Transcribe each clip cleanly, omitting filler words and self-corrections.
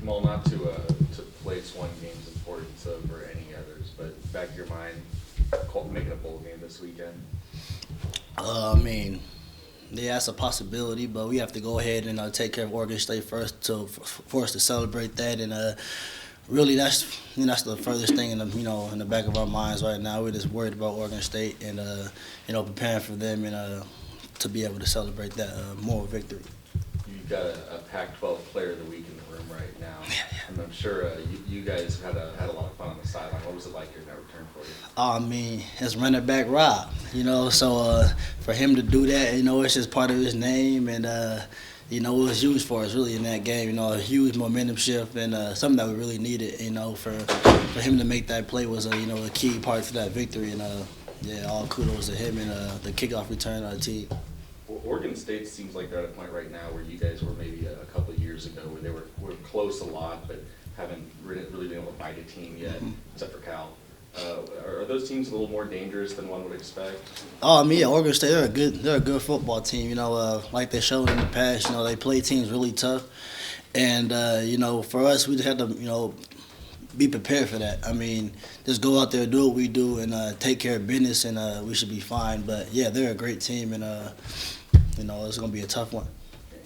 Jamal, not to place one game's importance over any others, but back of your mind, making a bowl game this weekend. I mean, yeah, that's a possibility, but we have to go ahead and take care of Oregon State first for us to celebrate that. And really, that's the furthest thing in the back of our minds right now. We're just worried about Oregon State and preparing for them and to be able to celebrate that moral victory. You've got a Pac-12 Player of the Week in the room right now, and I'm sure you guys had a lot of fun on the sideline. What was it like during that return for you? I mean, it's running back Rob, so for him to do that, it's just part of his name, and it was huge for us really in that game. A huge momentum shift and something that we really needed. For him to make that play was a key part to that victory, and all kudos to him and the kickoff return of the team. Well, Oregon State seems like they're at a point right now where you guys were maybe a couple of years ago, where they were close a lot, but haven't really been able to bite a team yet, except for Cal. Are those teams a little more dangerous than one would expect? Oh, I mean, Oregon State, they're a good football team. Like they showed in the past, they play teams really tough, and for us, we just have to be prepared for that. I mean, just go out there, do what we do, and take care of business, and we should be fine. But yeah, they're a great team, and it's going to be a tough one.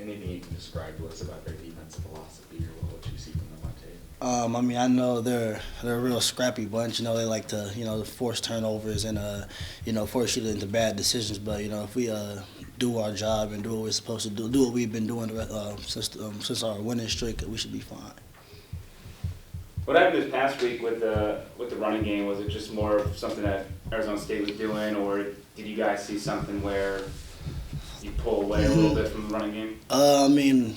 Anything you can describe to us about their defensive philosophy or what you see from them on tape? I mean, I know they're a real scrappy bunch. They like to force turnovers and force you into bad decisions. But if we do our job and do what we're supposed to do what we've been doing since our winning streak, we should be fine. What happened this past week with the running game? Was it just more of something that Arizona State was doing, or did you guys see something where you pull away a little bit from the running game? I mean,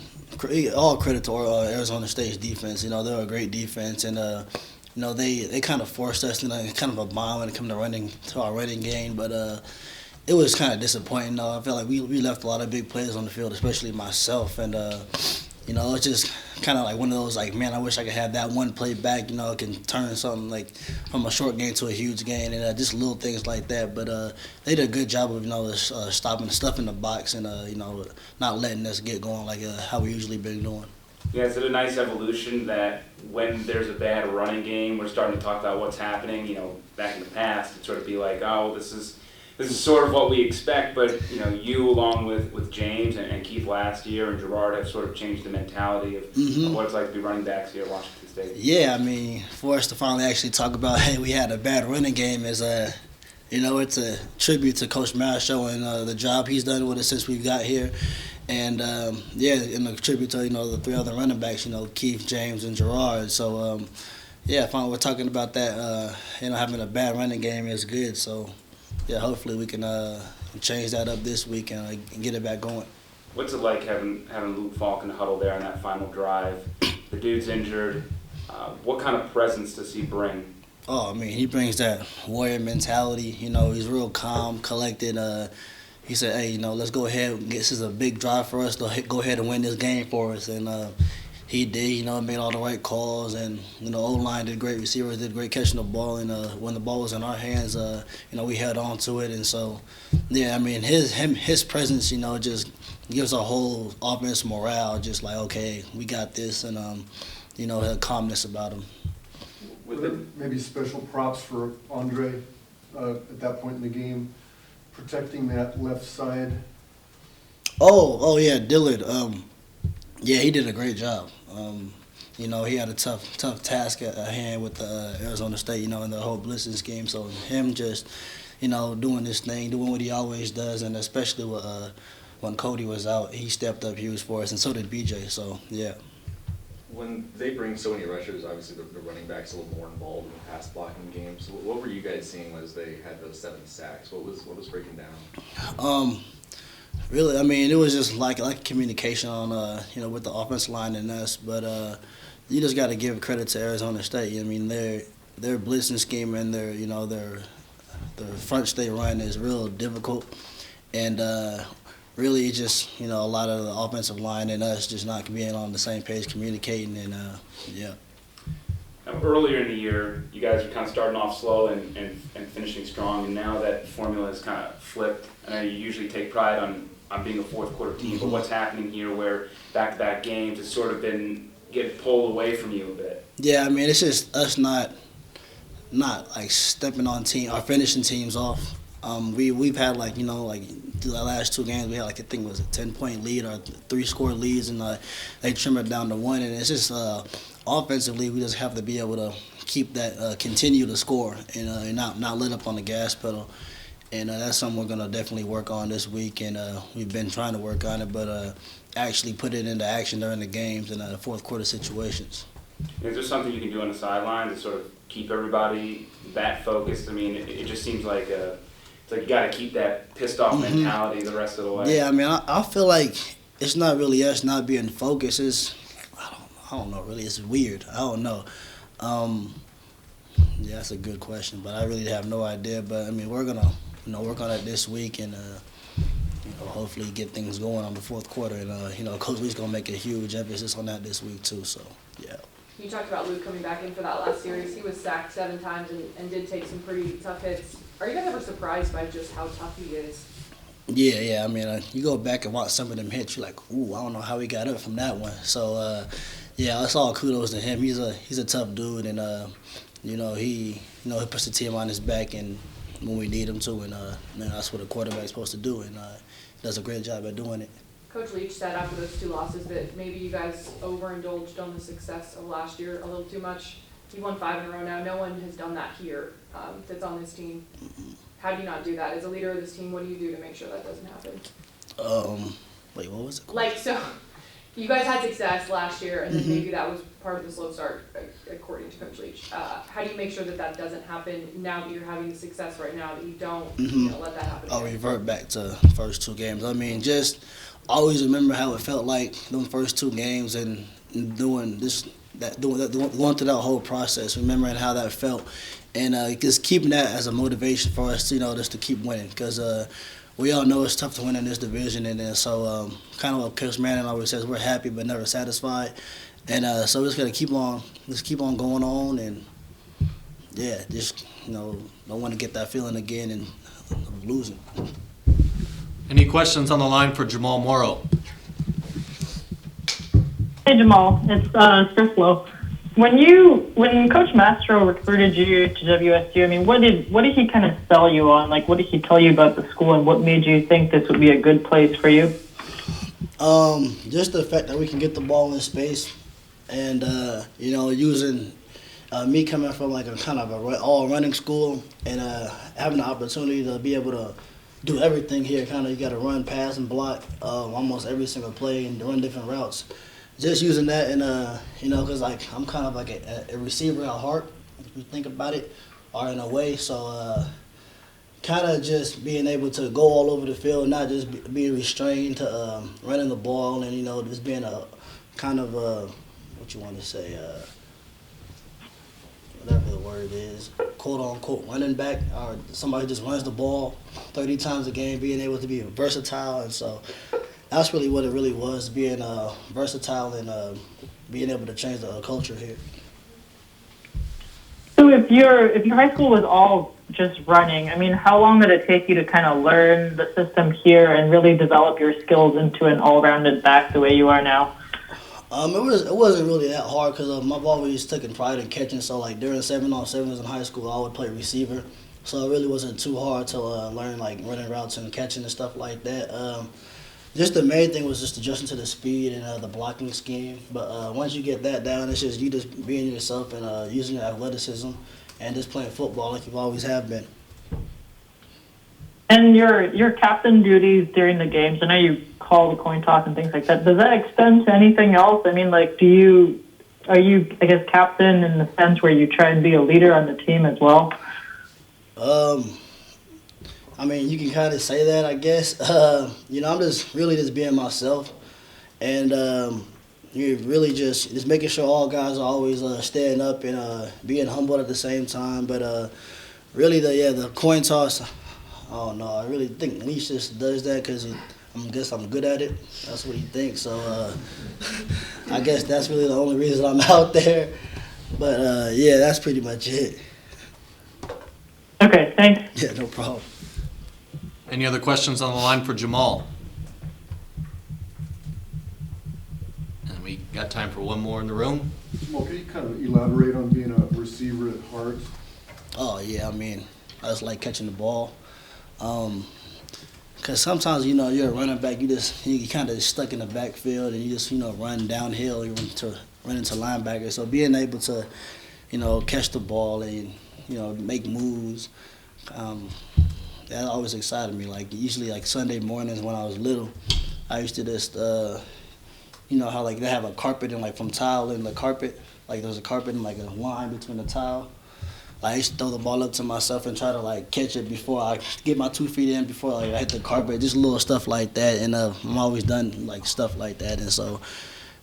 all credit to Arizona State's defense. They're a great defense, and they kind of forced us in kind of a bind when it comes to our running game. But it was kind of disappointing. I felt like we left a lot of big plays on the field, especially myself, and it's just kind of like one of those man, I wish I could have that one play back. It can turn something like from a short game to a huge game, and just little things like that. But they did a good job of stopping stuff in the box and not letting us get going like how we usually been doing. Yeah, is it a nice evolution that when there's a bad running game, we're starting to talk about what's happening? Back in the past, it'd sort of be like, oh, this is sort of what we expect, but you along with James and Keith last year and Gerard have sort of changed the mentality of what it's like to be running backs here at Washington State. Yeah, I mean, for us to finally actually talk about, hey, we had a bad running game is it's a tribute to Coach Masho and the job he's done with us since we got here. And, and a tribute to, the three other running backs, Keith, James, and Gerard. So, finally we're talking about that, having a bad running game is good. So, yeah, hopefully we can change that up this week and get it back going. What's it like having Luke Falk in the huddle there on that final drive? The dude's injured. What kind of presence does he bring? Oh, I mean, he brings that warrior mentality. He's real calm, collected. He said, hey, let's go ahead. This is a big drive for us. Go ahead and win this game for us. And he did, made all the right calls. And, O-line did great. Receivers did great catching the ball. And when the ball was in our hands, we held on to it. And so, yeah, I mean, his presence, just gives our whole offense morale. Just like, okay, we got this. And, a calmness about him. Maybe special props for Andre at that point in the game, protecting that left side. Oh yeah, Dillard. Yeah, he did a great job. He had a tough task at hand with Arizona State, in the whole blitzing scheme. So him just, doing this thing, doing what he always does, and especially when Cody was out, he stepped up huge for us, and so did BJ. So yeah. When they bring so many rushers, obviously the running back's a little more involved in the pass blocking game. So what were you guys seeing as they had those 7 sacks? What was breaking down? Really, I mean, it was just like communication on with the offensive line and us. But you just got to give credit to Arizona State. I mean, their blitzing scheme and their fronts they run is real difficult, and really just a lot of the offensive line and us just not being on the same page, communicating, and yeah. Now, earlier in the year, you guys were kind of starting off slow and finishing strong, and now that formula has kind of flipped. I know you usually take pride on being a fourth quarter team, but what's happening here where back-to-back games has sort of been get pulled away from you a bit? Yeah, I mean, it's just us not like stepping on team or finishing teams off. We've had like through the last 2 games we had like I think it was a 10-point lead or 3-score leads, and they trim it down to 1. And it's just offensively we just have to be able to keep that continue to score and not let up on the gas pedal. And that's something we're gonna definitely work on this week. And we've been trying to work on it, but actually put it into action during the games and the fourth quarter situations. Is there something you can do on the sidelines to sort of keep everybody that focused? I mean, it just seems like it's like you got to keep that pissed off mentality the rest of the way. Yeah, I mean, I feel like it's not really us not being focused. It's I don't know really. It's weird. I don't know. Yeah, that's a good question, but I really have no idea. But I mean, we're gonna work on it this week and hopefully get things going on the fourth quarter. And Coach Lee's gonna make a huge emphasis on that this week too. So yeah. You talked about Luke coming back in for that last series. He was sacked 7 times and did take some pretty tough hits. Are you guys ever surprised by just how tough he is? Yeah. I mean, you go back and watch some of them hits, you're like, ooh, I don't know how he got up from that one. So yeah, it's all kudos to him. He's a tough dude, and he puts the team on his back and when we need him to, and that's what a quarterback's supposed to do, and he does a great job at doing it. Coach Leach said after those 2 losses that maybe you guys overindulged on the success of last year a little too much. You won 5 in a row now. No one has done that here that's on this team. How do you not do that? As a leader of this team, what do you do to make sure that doesn't happen? Wait, what was it? Like, so you guys had success last year, and then maybe that was part of the slow start, according to Coach Leach. How do you make sure that doesn't happen now that you're having the success right now, that you don't let that happen? I'll revert back to the first 2 games. I mean, just always remember how it felt like them first 2 games and going through that whole process, remembering how that felt, and just keeping that as a motivation for us, just to keep winning, because we all know it's tough to win in this division, and so kind of what Coach Manning always says, we're happy but never satisfied, and so we're just gonna keep on going on, and yeah, just don't want to get that feeling again and losing. Any questions on the line for Jamal Morrow? Hey Jamal, it's Stresslow. When Coach Mastro recruited you to WSU, I mean, what did he kind of sell you on? Like, what did he tell you about the school, and what made you think this would be a good place for you? Just the fact that we can get the ball in space, and using me coming from like a kind of all running school, and having the opportunity to be able to do everything here. Kind of you got to run, pass, and block almost every single play and run different routes. Just using that, and because like I'm kind of like a receiver at heart, if you think about it, or in a way. So kind of just being able to go all over the field, not just being restrained to running the ball, and just being a kind of what you want to say, whatever the word is, quote unquote running back, or somebody who just runs the ball 30 times a game, being able to be versatile, and so. That's really what it really was, being versatile and being able to change the culture here. So if your high school was all just running, I mean, how long did it take you to kind of learn the system here and really develop your skills into an all-rounded back the way you are now? It wasn't really that hard because I've always taken pride in catching. So like during 7-on-7s in high school, I would play receiver. So it really wasn't too hard to learn like running routes and catching and stuff like that. Just the main thing was just adjusting to the speed and the blocking scheme. But once you get that down, it's just you just being yourself and using your athleticism and just playing football like you always have been. And your captain duties during the games, I know you call the coin toss and things like that. Does that extend to anything else? I mean, like, are you, I guess, captain in the sense where you try and be a leader on the team as well? I mean, you can kind of say that, I guess. I'm just really being myself, and you're really just making sure all guys are always staying up and being humble at the same time. But really, the coin toss, I don't know. I really think Leach just does that because I guess I'm good at it. That's what he thinks. So I guess that's really the only reason I'm out there. But yeah, that's pretty much it. Okay, thanks. Yeah, no problem. Any other questions on the line for Jamal? And we Got time for one more in the room? Well, can you kind of elaborate on being a receiver at heart? Oh yeah, I mean, I just like catching the ball. Cause sometimes you're a running back, you kind of stuck in the backfield and you just run downhill, you run into linebackers. So being able to catch the ball and make moves, that always excited me. Like usually like Sunday mornings when I was little, I used to just how like they have a carpet and like from tile in the carpet, like there's a carpet and like a line between the tile. I used to throw the ball up to myself and try to like catch it before I get my 2 feet in before like, I hit the carpet, just little stuff like that. And I'm always done like stuff like that. And so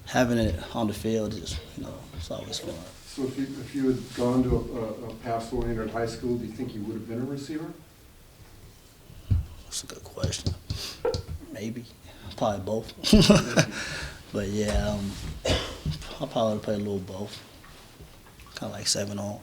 having it on the field is it's always fun. So if you had gone to a pass-oriented high school, do you think you would have been a receiver? That's a good question. Maybe, probably both. But yeah, I'll probably play a little both. Kind of like 7 on.